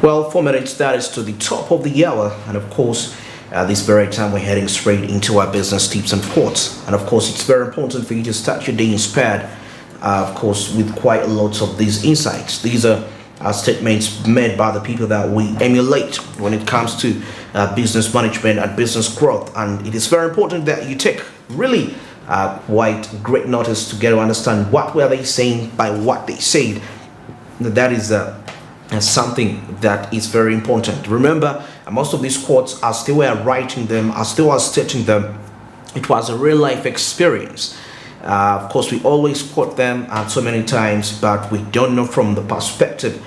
Well, 4 minutes, that is to the top of the hour, and of course, this very time we're heading straight into our business tips and quotes. And of course, it's very important for you to start your day inspired, of course, with quite a lot of these insights. These are statements made by the people that we emulate when it comes to business management and business growth. And it is very important that you take really quite great notice to get to understand what were they saying by what they said. That is something that is very important. Remember, most of these quotes, as they were writing them, as they were stating them, it was a real life experience. Of course, we always quote them so many times, but we don't know from the perspective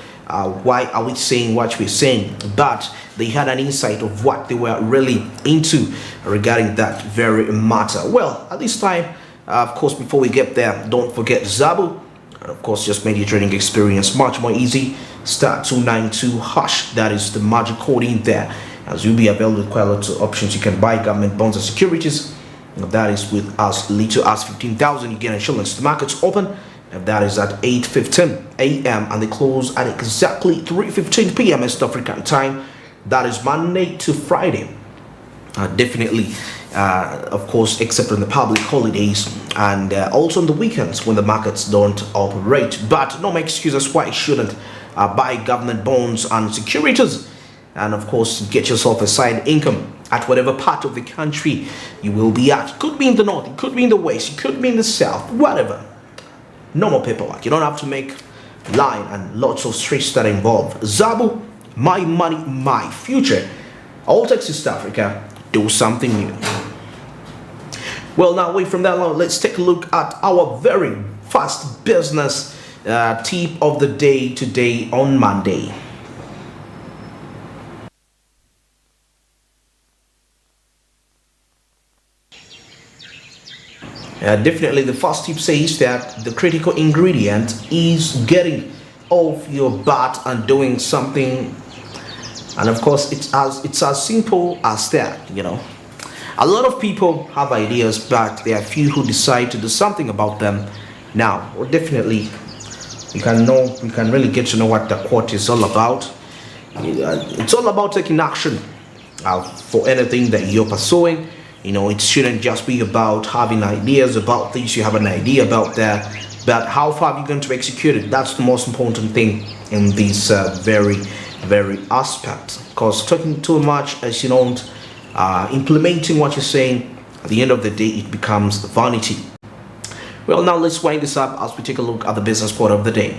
why are we saying what we're saying. But they had an insight of what they were really into regarding that very matter. Well, at this time, of course, before we get there, don't forget Zabu. Of course, just made your trading experience much more easy. Star 292 hash, that is the magic code in there, as you'll be available with quite a lot of options. You can buy government bonds and securities. That is with as little as 15,000. You get insurance. The market's open, and that is at 8:15 a.m. and they close at exactly 3:15 p.m. East African time. That is Monday to Friday. Definitely, of course, except on the public holidays and also on the weekends when the markets don't operate. But no excuses why you shouldn't buy government bonds and securities, and of course get yourself a side income at whatever part of the country you will be at. It could be in the north, it could be in the west, it could be in the south, whatever. No more paperwork. You don't have to make line and lots of stress that involve. Zabu, my money, my future. All Texas Africa, do something new. Well, now away from that, let's take a look at our very fast business tip of the day today on Monday. Definitely, the first tip says that the critical ingredient is getting off your butt and doing something. And of course, it's as simple as that. A lot of people have ideas, but there are few who decide to do something about them. Now, definitely, you can really get to know what the quote is all about. It's all about taking action for anything that you're pursuing. It shouldn't just be about having ideas about things. You have an idea about that, but how far are you going to execute it? That's the most important thing in this very aspect. Because talking too much as you don't implementing what you're saying, at the end of the day, it becomes vanity. Well, now let's wind this up as we take a look at the business quote of the day.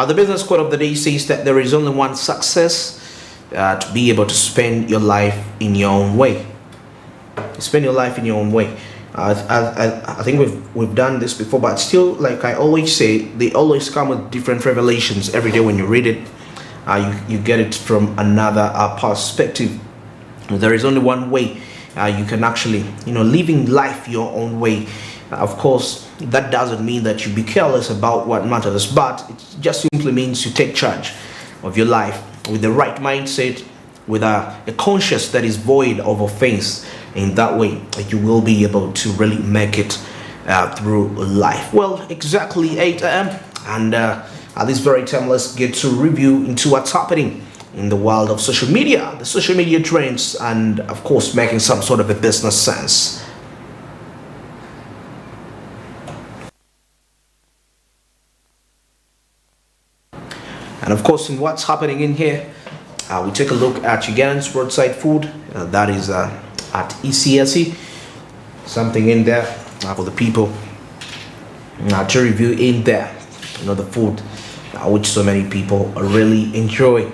The business quote of the day says that there is only one success: to be able to spend your life in your own way. Spend your life in your own way. I think we've done this before, but still, like I always say, they always come with different revelations every day when you read it. You get it from another perspective. There is only one way you can actually, living life your own way. Of course, that doesn't mean that you be careless about what matters, but it just simply means you take charge of your life with the right mindset, with a conscience that is void of offense. In that way, you will be able to really make it through life. Well, exactly 8 a.m. and at this very time, let's get to review into what's happening in the world of social media, the social media trends, and of course, making some sort of a business sense. And of course, in what's happening in here, we take a look at Ugandan's roadside food. That is at ECSE. Something in there for the people to review in there. The food which so many people really enjoy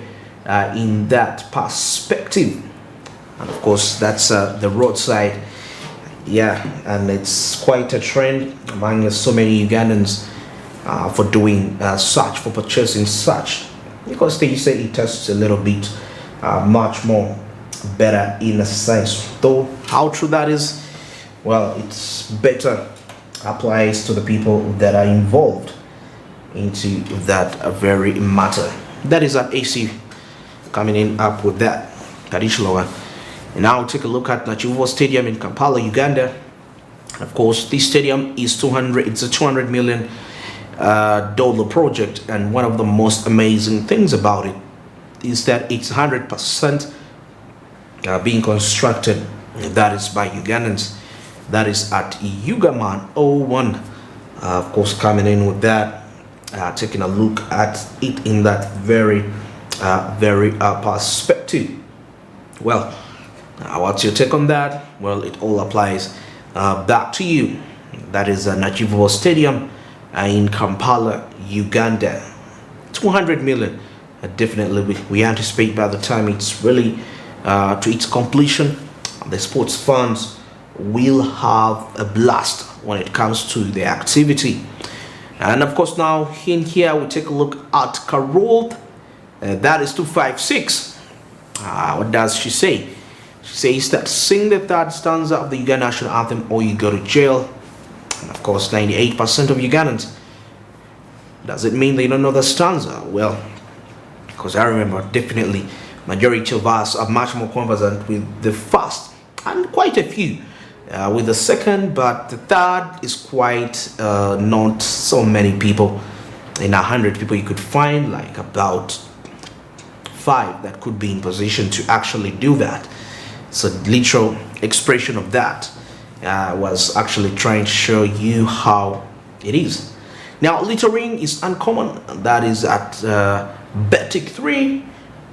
in that perspective. And of course, that's the roadside. Yeah, and it's quite a trend among so many Ugandans for doing such, for purchasing such, because they say it tastes a little bit much more better in a sense. Though how true that is, well, it's better applies to the people that are involved into that very matter. That is at AC coming in up with that additional one. And now take a look at Nachivo Stadium in Kampala, Uganda. Of course, this stadium is 200. It's a 200 million dollar project, and one of the most amazing things about it is that it's 100% being constructed. That is by Ugandans. That is at Ugaman 01. Of course, coming in with that, taking a look at it in that very perspective. Well, what's your take on that? Well, it all applies back to you. That is an achievable stadium in Kampala, Uganda. 200 million. Definitely, we anticipate by the time it's really to its completion, the sports fans will have a blast when it comes to the activity. And of course, now in here we take a look at Carol. That is 256. What does she say? She says that sing the third stanza of the Uganda national anthem or you go to jail. And of course, 98% of Ugandans. Does it mean they don't know the stanza? Well, because I remember definitely majority of us are much more conversant with the first, and quite a few with the second, but the third is quite not so many people. In 100 people you could find like about 5 that could be in position to actually do that. So literal expression of that was actually trying to show you how it is. Now littering is uncommon. That is at Betic 3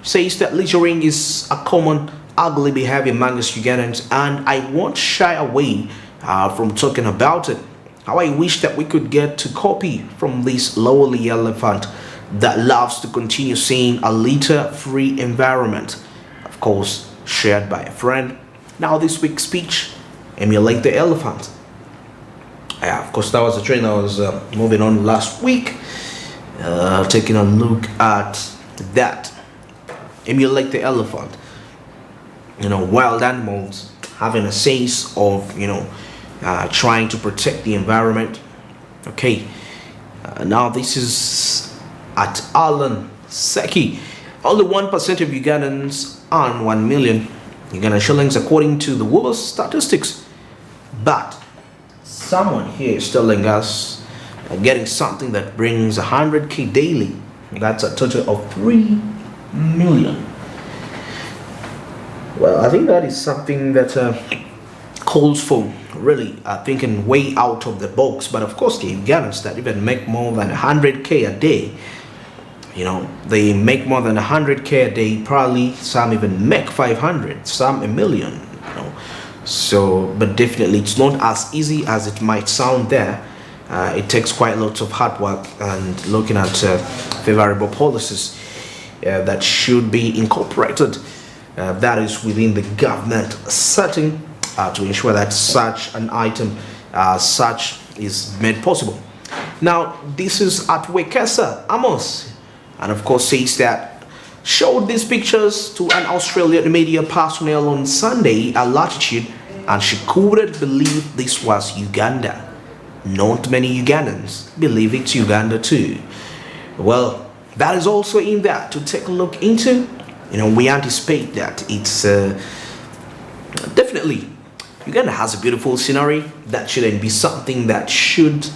says that littering is a common ugly behavior amongst Ugandans, and I won't shy away from talking about it. How I wish that we could get to copy from this lowly elephant that loves to continue seeing a litter-free environment. Of course, shared by a friend. Now this week's speech, emulate the elephant. Of course, that was the train I was moving on last week. Taking a look at that. Emulate the elephant. You know, wild animals having a sense of, trying to protect the environment. Okay, now this is at Alan Seki. Only 1% of Ugandans earn 1 million Ugandan shillings according to the Woolworths statistics. But someone here is telling us getting something that brings 100k daily. That's a total of 3 million. Well, I think that is something that calls for really thinking way out of the box. But of course, the Ugandans that even make more than 100k a day, they make more than 100k a day. Probably some even make 500, some a million. So, but definitely, it's not as easy as it might sound there. It takes quite lots of hard work and looking at favorable policies that should be incorporated. That is within the government setting to ensure that such an item such is made possible. Now this is at Wekesa Amos, and of course says that showed these pictures to an Australian media personnel on Sunday at Latitude, and she couldn't believe this was Uganda. Not many Ugandans believe it's Uganda too. Well, that is also in there to take a look into. We anticipate that it's definitely Uganda has a beautiful scenery. That shouldn't be something that should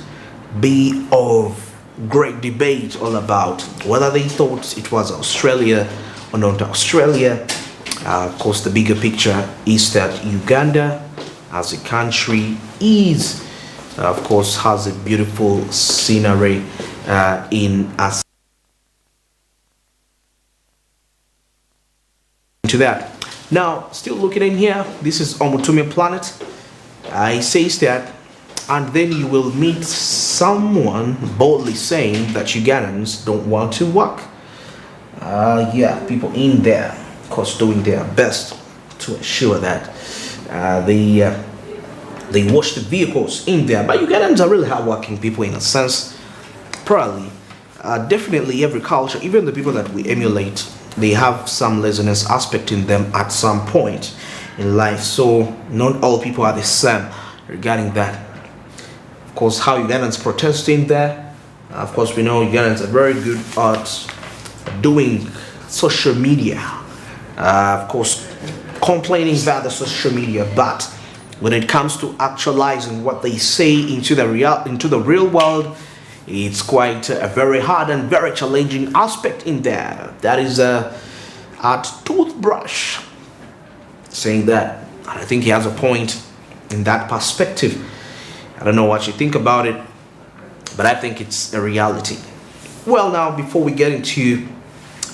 be of great debate all about whether they thought it was Australia or not Australia. Of course, the bigger picture is that Uganda as a country is, of course, has a beautiful scenery in us. To that. Now, still looking in here, this is Omutume Planet. It says that, and then you will meet someone boldly saying that Ugandans don't want to work. People in there, of course, doing their best to ensure that they wash the vehicles in there. But Ugandans are really hardworking people in a sense. Probably, definitely every culture, even the people that we emulate, they have some laziness aspect in them at some point in life. So not all people are the same regarding that. Of course, how Ugandans protest in there. Of course, we know Ugandans are very good at doing social media. Of course, complaining about the social media, but when it comes to actualizing what they say into the real world, it's quite a very hard and very challenging aspect in there. That is at Toothbrush saying that, and I think he has a point in that perspective. I don't know what you think about it, but I think it's a reality. Well, now before we get into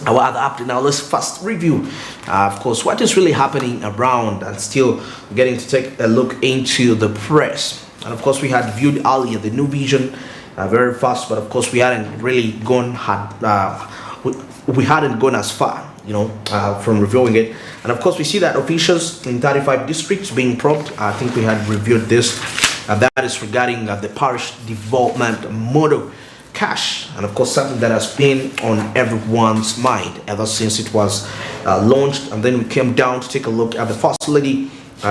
our other update, now let's first review of course what is really happening around, and still getting to take a look into the press. And of course we had viewed earlier the new vision very fast, but of course we hadn't really gone we hadn't gone as far, from reviewing it. And of course we see that officials in 35 districts being probed. I think we had reviewed this. That is regarding the parish development model cash, and of course something that has been on everyone's mind ever since it was launched. And then we came down to take a look at the First Lady,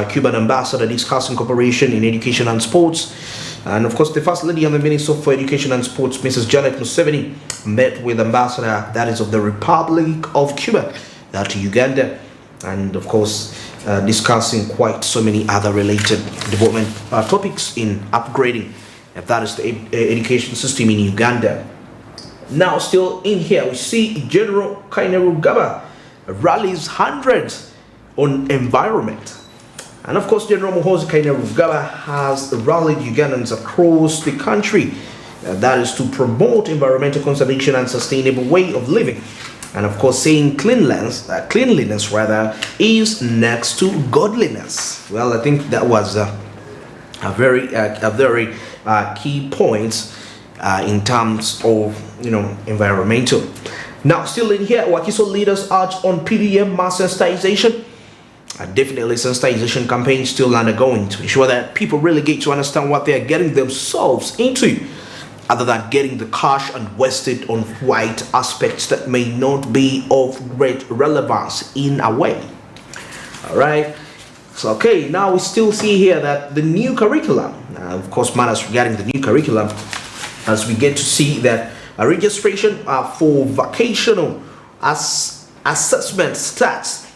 Cuban ambassador, discussing cooperation in education and sports. And of course the First Lady and the Minister for Education and Sports, Mrs. Janet Museveni, met with ambassador that is of the Republic of Cuba to Uganda, and of course discussing quite so many other related development topics in upgrading, if that is the education system in Uganda. Now still in here we see General Kainerugaba rallies hundreds on environment. And of course General Muhoozi Kainerugaba has rallied Ugandans across the country, that is to promote environmental conservation and sustainable way of living. And of course saying cleanliness is next to godliness. Well, I think that was a very key point in terms of environmental. Now still in here, Wakiso leaders urge on PDM mass sensitization. Definitely sensitization campaign still undergoing to ensure that people really get to understand what they are getting themselves into, other than getting the cash and wasted on white aspects that may not be of great relevance in a way. All right. So, okay, now we still see here that the new curriculum, of course, matters regarding the new curriculum, as we get to see that a registration for vocational assessment starts.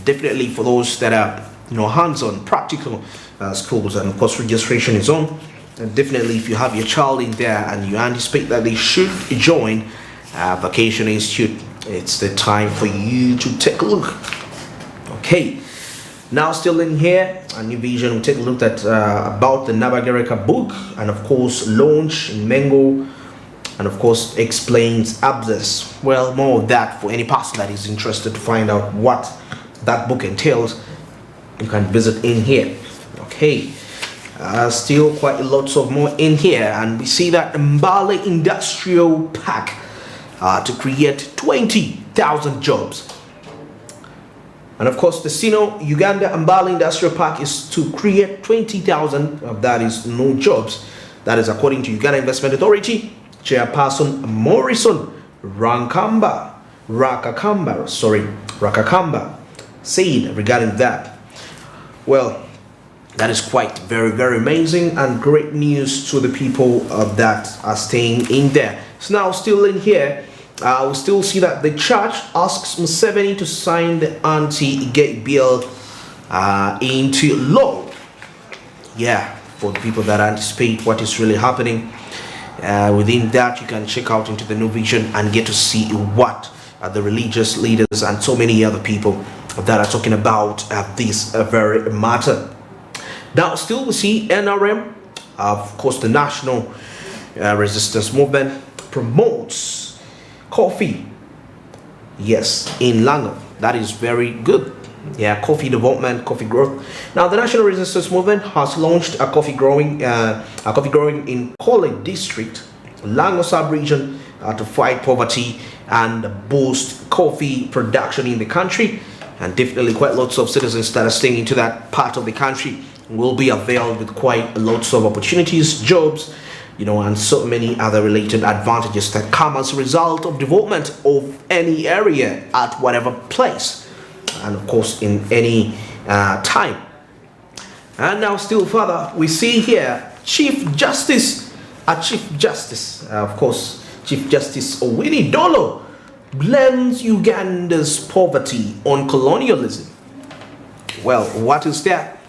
Definitely for those that are hands-on practical schools, and of course registration is on. And definitely if you have your child in there and you anticipate that they should join Vocation Institute, it's the time for you to take a look. Okay, now still in here, a new vision, we take a look at about the Nabagereka book, and of course launch in Mengo, and of course explains abscess. Well, more of that for any person that is interested to find out what that book entails. You can visit in here. Okay, still quite lots of more in here, and we see that Mbale Industrial Park to create 20,000 jobs. And of course the Sino Uganda Mbale Industrial Park is to create 20,000 that is no jobs. That is according to Uganda Investment Authority Chairperson Morrison Rakakamba said regarding that. Well, that is quite very amazing and great news to the people that are staying in there. So now still in here, we still see that the church asks Museveni to sign the anti-gay bill into law. Yeah, for the people that anticipate what is really happening within that, you can check out into the new vision and get to see what the religious leaders and so many other people that are talking about this very matter. Now still we see NRM, of course the National Resistance Movement, promotes coffee, yes, in Lango. That is very good. Yeah, coffee development, coffee growth. Now the National Resistance Movement has launched a coffee growing in College District, Lango sub-region, to fight poverty and boost coffee production in the country. And definitely quite lots of citizens that are staying into that part of the country will be availed with quite lots of opportunities, jobs, and so many other related advantages that come as a result of development of any area at whatever place, and of course in any time. And now still further, we see here Chief Justice Owini Dolo blames Uganda's poverty on colonialism. Well, what is that?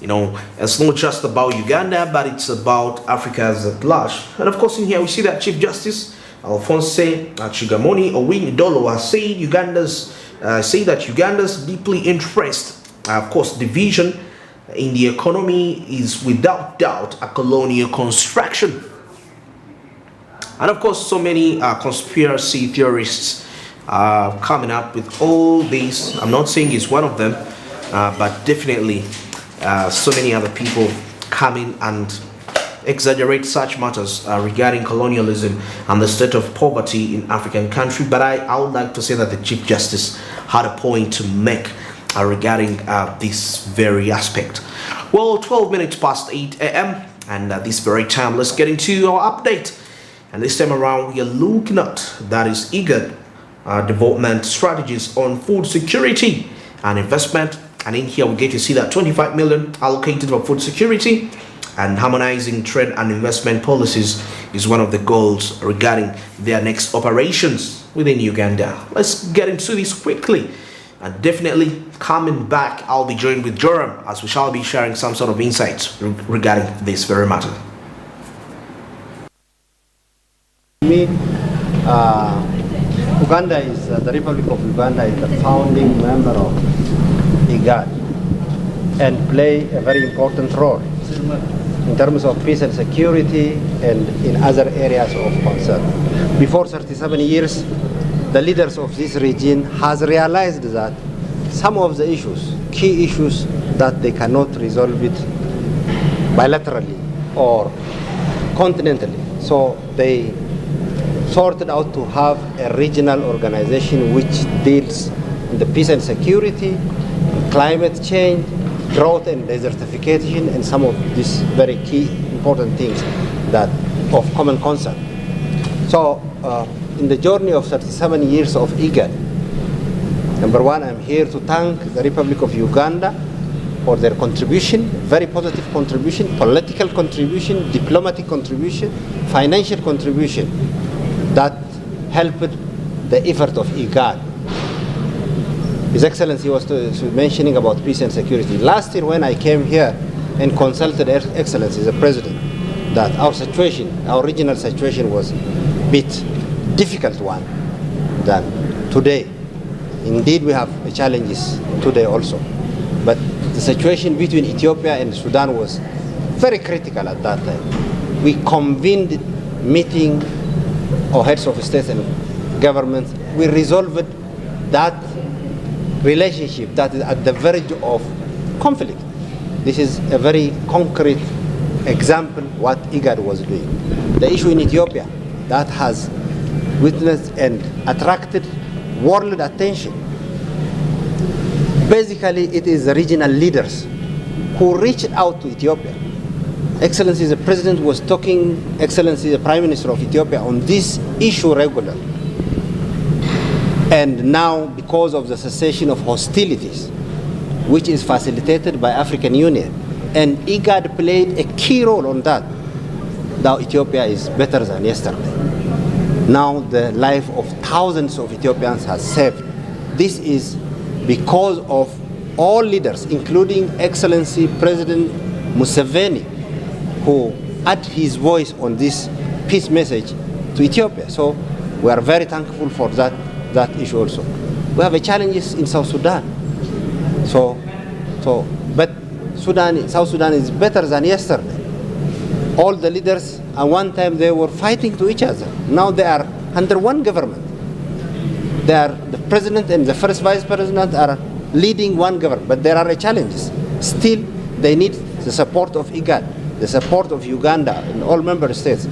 It's not just about Uganda, but it's about Africa as at large. And of course, in here we see that Chief Justice Alphonse Chigamoni Owini-Dolo has said that Uganda's deeply interest, of course, division in the economy is without doubt a colonial construction. And of course, so many conspiracy theorists are coming up with all these. I'm not saying he's one of them, but definitely so many other people come in and exaggerate such matters regarding colonialism and the state of poverty in African country. But I would like to say that the Chief Justice had a point to make regarding this very aspect. Well, 12 minutes past 8 a.m. and at this very time, let's get into our update. And this time around, we are looking at, that is IGAD development strategies on food security and investment. And in here we get to see that 25 million allocated for food security, and harmonizing trade and investment policies is one of the goals regarding their next operations within Uganda. Let's get into this quickly, and definitely coming back, I'll be joined with Joram as we shall be sharing some sort of insights regarding this very matter. Uganda is the Republic of Uganda is the founding member of IGAD and play a very important role in terms of peace and security and in other areas of concern. Before 37 years, the leaders of this region has realized that some of the issues, key issues, that they cannot resolve it bilaterally or continentally. So they sorted out to have a regional organization which deals in the peace and security, climate change, drought and desertification, and some of these very key important things that of common concern. So in the journey of 37 years of IGAD, number one, I'm here to thank the Republic of Uganda for their contribution, very positive contribution, political contribution, diplomatic contribution, financial contribution that helped the effort of IGAD. His Excellency was mentioning about peace and security. Last year when I came here and consulted Her Excellency, the President, that our situation, our regional situation was a bit difficult one than today. Indeed, we have challenges today also. But the situation between Ethiopia and Sudan was very critical at that time. We convened meeting of heads of state and governments. We resolved that relationship that is at the verge of conflict. This is a very concrete example what IGAD was doing. The issue in Ethiopia that has witnessed and attracted world attention. Basically, it is the regional leaders who reached out to Ethiopia. Excellency, the President was talking, Excellency, the Prime Minister of Ethiopia, on this issue regularly. And now, because of the cessation of hostilities, which is facilitated by African Union, and IGAD played a key role on that, now Ethiopia is better than yesterday. Now the life of thousands of Ethiopians has saved. This is because of all leaders, including Excellency President Museveni, who added his voice on this peace message to Ethiopia. So we are very thankful for that issue also. We have challenges in South Sudan. But South Sudan is better than yesterday. All the leaders at one time they were fighting to each other. Now they are under one government. The president and the first vice president are leading one government, but there are challenges. Still, they need the support of IGAD, the support of Uganda and all member states.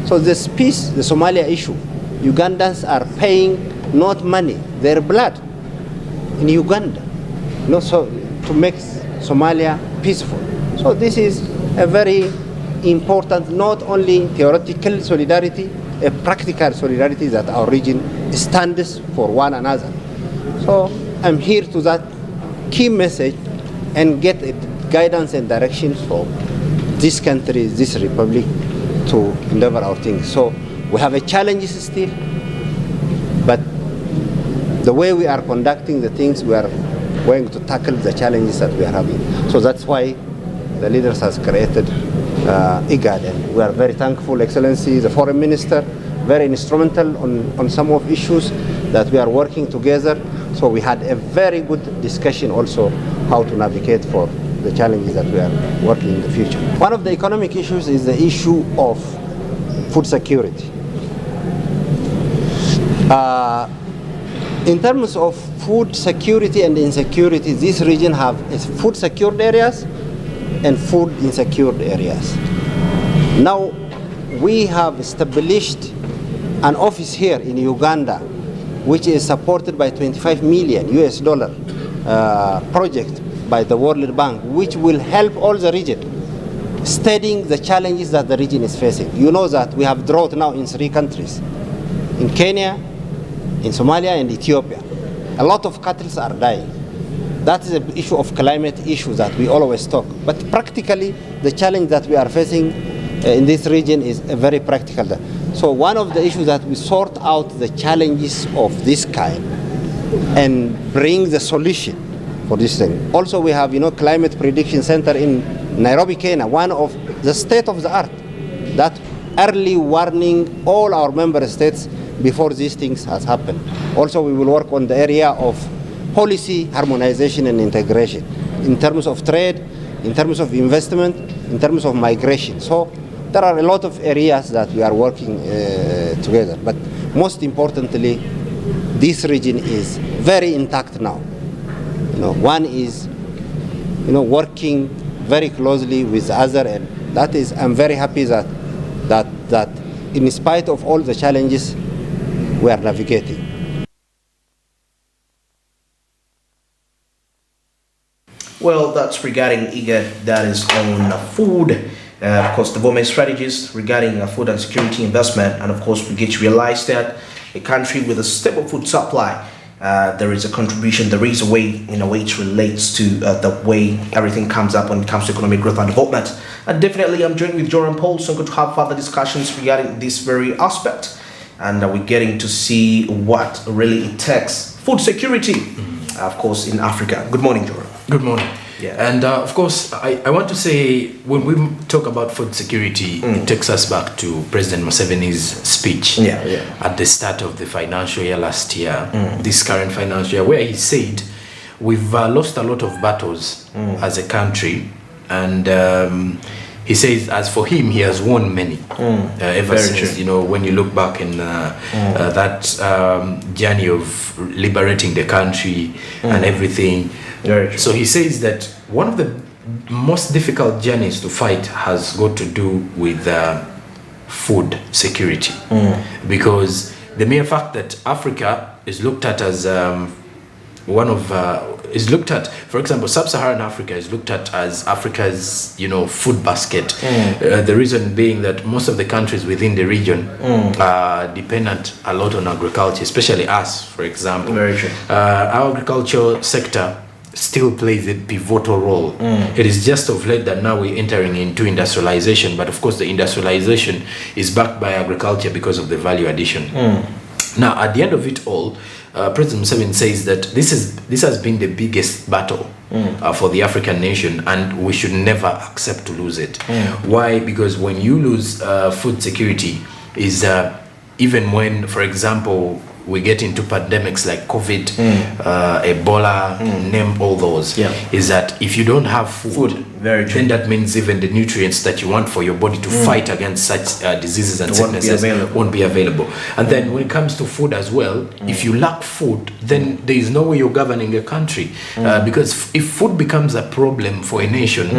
So this peace, the Somalia issue, Ugandans are paying not money, their blood in Uganda, so to make Somalia peaceful. So this is a very important, not only theoretical solidarity, a practical solidarity that our region stands for one another. So I'm here to that key message and get guidance and directions for this country, this republic, to endeavor our things. So we have a challenge still, but the way we are conducting the things, we are going to tackle the challenges that we are having. So that's why the leaders has created IGAD, and we are very thankful, Excellency, the Foreign Minister, very instrumental on some of issues that we are working together. So we had a very good discussion also how to navigate for the challenges that we are working in the future. One of the economic issues is the issue of food security. In terms of food security and insecurity, this region have food secured areas and food insecure areas. Now, we have established an office here in Uganda, which is supported by $25 million project by the World Bank, which will help all the region studying the challenges that the region is facing. You know that we have drought now in 3 countries, in Kenya, in Somalia, and Ethiopia. A lot of cattle are dying. That is an issue of climate issue that we always talk. But practically, the challenge that we are facing in this region is a very practical. So one of the issues that we sort out the challenges of this kind and bring the solution for this thing. Also, we have, Climate Prediction Center in Nairobi, Kenya, one of the state of the art, that early warning all our member states before these things has happened. Also, we will work on the area of policy harmonization and integration in terms of trade, in terms of investment, in terms of migration. So there are a lot of areas that we are working together. But most importantly, this region is very intact now. One is, working very closely with the other, and that is, I'm very happy that in spite of all the challenges, we are navigating. Well, that's regarding IGAD, that is on food. Of course, development strategies regarding food and security investment. And of course, we get to realize that a country with a stable food supply, there is a contribution, there is a way, in a way it relates to the way everything comes up when it comes to economic growth and development. And definitely, I'm joined with Joram Paul, so I'm going to have further discussions regarding this very aspect. And we're getting to see what really it takes. Food security, of course, in Africa. Good morning, Joram. Good morning. Yeah. And of course, I want to say, when we talk about food security, it takes us back to President Museveni's speech at the start of the financial year last year, this current financial year, where he said, we've lost a lot of battles as a country, and he says, as for him, he has won many. Ever since, when you look back in that journey of liberating the country and everything. So he says that one of the most difficult journeys to fight has got to do with food security, because the mere fact that Africa is looked at as for example, sub-Saharan Africa is looked at as Africa's, food basket. The reason being that most of the countries within the region are dependent a lot on agriculture, especially us, for example. Very true. Our agricultural sector still plays a pivotal role. It is just of late that now we're entering into industrialization, but of course the industrialization is backed by agriculture because of the value addition. Now, at the end of it all, President Museveni says that this has been the biggest battle for the African nation, and we should never accept to lose it. Why? Because when you lose food security, is even when, for example, we get into pandemics like COVID, Ebola, name all those, is that if you don't have food, then that means even the nutrients that you want for your body to fight against such diseases and sicknesses won't be available. And then when it comes to food as well, if you lack food, then there is no way you're governing a country. Because if food becomes a problem for a nation,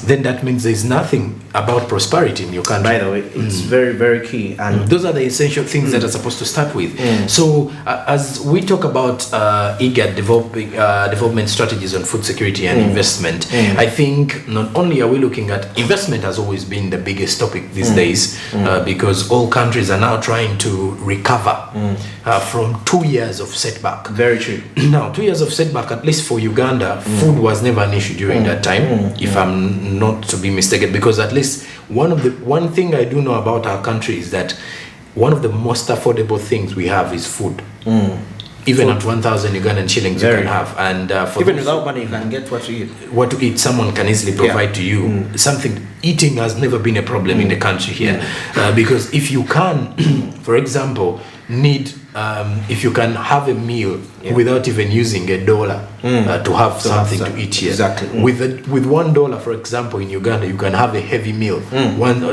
then that means there's nothing about prosperity in your country. By the way, it's very, very key. And those are the essential things that are supposed to start with. So as we talk about IGAD development strategies on food security and investment, I think not only are we looking at investment, has always been the biggest topic these days, because all countries are now trying to recover from 2 years of setback. Very true. Now, 2 years of setback, at least for Uganda, food was never an issue during that time, if I'm not to be mistaken, because at least one thing I do know about our country is that one of the most affordable things we have is food. Even Food. at 1,000 Ugandan shillings, you Very. can have. And for Even those- without money, you can get what you eat. what to eat, someone can easily provide to you. Something eating has never been a problem in the country here, because if you can, for example, if you can have a meal without even using $1 to have something to eat here. Exactly. With $1, for example, in Uganda, you can have a heavy meal,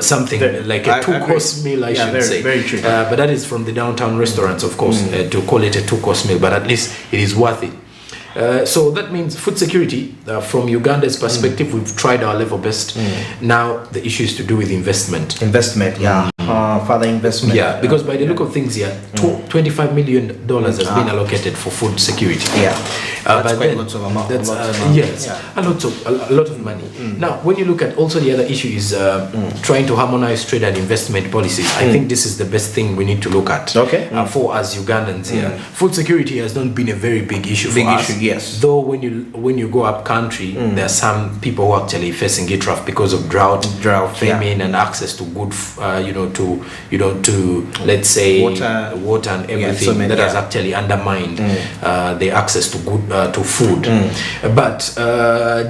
something like a two-course meal, I should say. Very true. But that is from the downtown restaurants, of course, to call it a two-course meal. But at least it is worth it. So that means food security, from Uganda's perspective, we've tried our level best. Now the issue is to do with investment. Investment, further investment. Yeah, because by the look of things here, $25 million has been allocated for food security. That's but quite then, lots of amount. that's, lots of amount. yes, a lot of money. Now, when you look at also the other issue is trying to harmonize trade and investment policies. I think this is the best thing we need to look at. Okay. For us Ugandans here, food security has not been a very big issue for us. Yes. Though when you go up country, there are some people who are actually facing it rough because of drought, famine, and access to good, to let's say water and everything that has actually undermined the access to good to food. But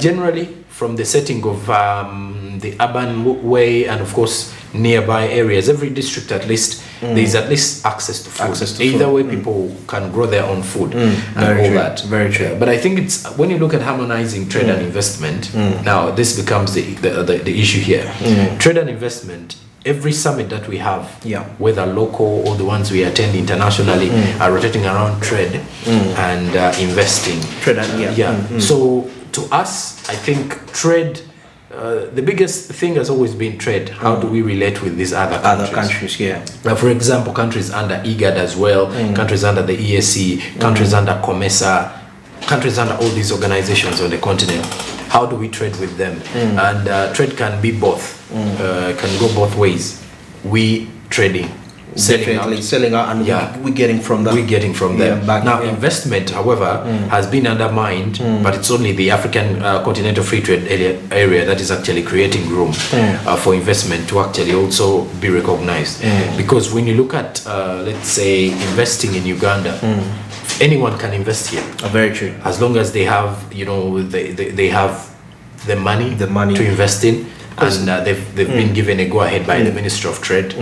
generally, from the setting of the urban way and of course nearby areas, every district at least there is at least access to food. Either way, people can grow their own food and all that. Very true. But I think it's when you look at harmonizing trade and investment. Now this becomes the issue here. Trade and investment. Every summit that we have, whether local or the ones we attend internationally, are rotating around trade and investing. Trade and So to us, I think trade. The biggest thing has always been trade. How do we relate with these other countries? For example, countries under IGAD as well, countries under the EAC, countries under COMESA, countries under all these organizations on the continent. How do we trade with them? And trade can be both, can go both ways. We trading, selling out, and we're getting from them. We're getting from them. Now, investment, however, has been undermined, but it's only the African Continental Free Trade area that is actually creating room for investment to actually also be recognized. Because when you look at, let's say, investing in Uganda, anyone can invest here. Very true. As long as they have, they have the money to invest in. And they've been given a go-ahead by the Ministry of Trade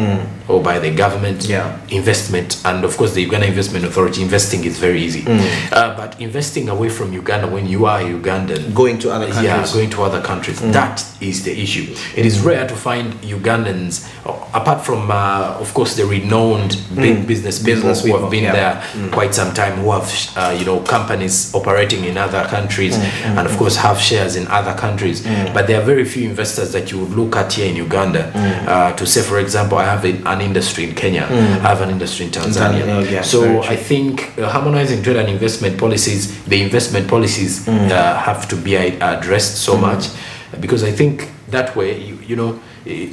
or by the government. Investment, and of course the Uganda Investment Authority, investing is very easy. But investing away from Uganda when you are a Ugandan, going to other countries, that is the issue. It is rare to find Ugandans, apart from of course the renowned big business people who have been there quite some time, who have companies operating in other countries and of course have shares in other countries. But there are very few investors that you would look at here in Uganda to say, for example, I have an industry in Kenya, I have an industry in Tanzania. So I think harmonizing trade and investment policies, the investment policies have to be addressed so much, because I think that way,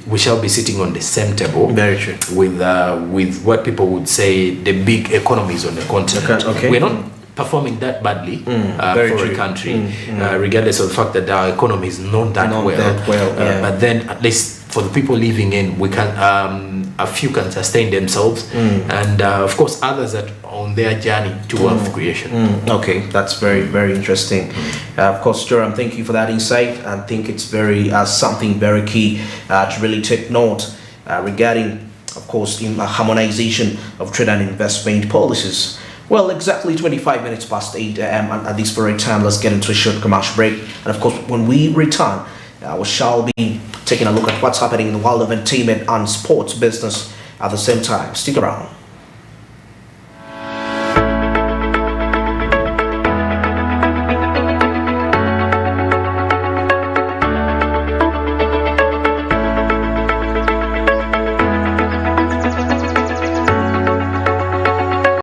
we shall be sitting on the same table. Very true. With what people would say the big economies on the continent. We're not performing that badly for a country, regardless of the fact that our economy is not that well. But then at least for the people living in, we can a few can sustain themselves, and of course others that are on their journey to wealth creation. Okay, that's very, very interesting. Of course, Joram, thank you for that insight. I think it's very something very key to really take note regarding, of course, in harmonization of trade and investment policies. Well, exactly 25 minutes past 8 a.m. and at this very time, let's get into a short commercial break. And of course, when we return, we shall be taking a look at what's happening in the world of entertainment and sports business at the same time. Stick around.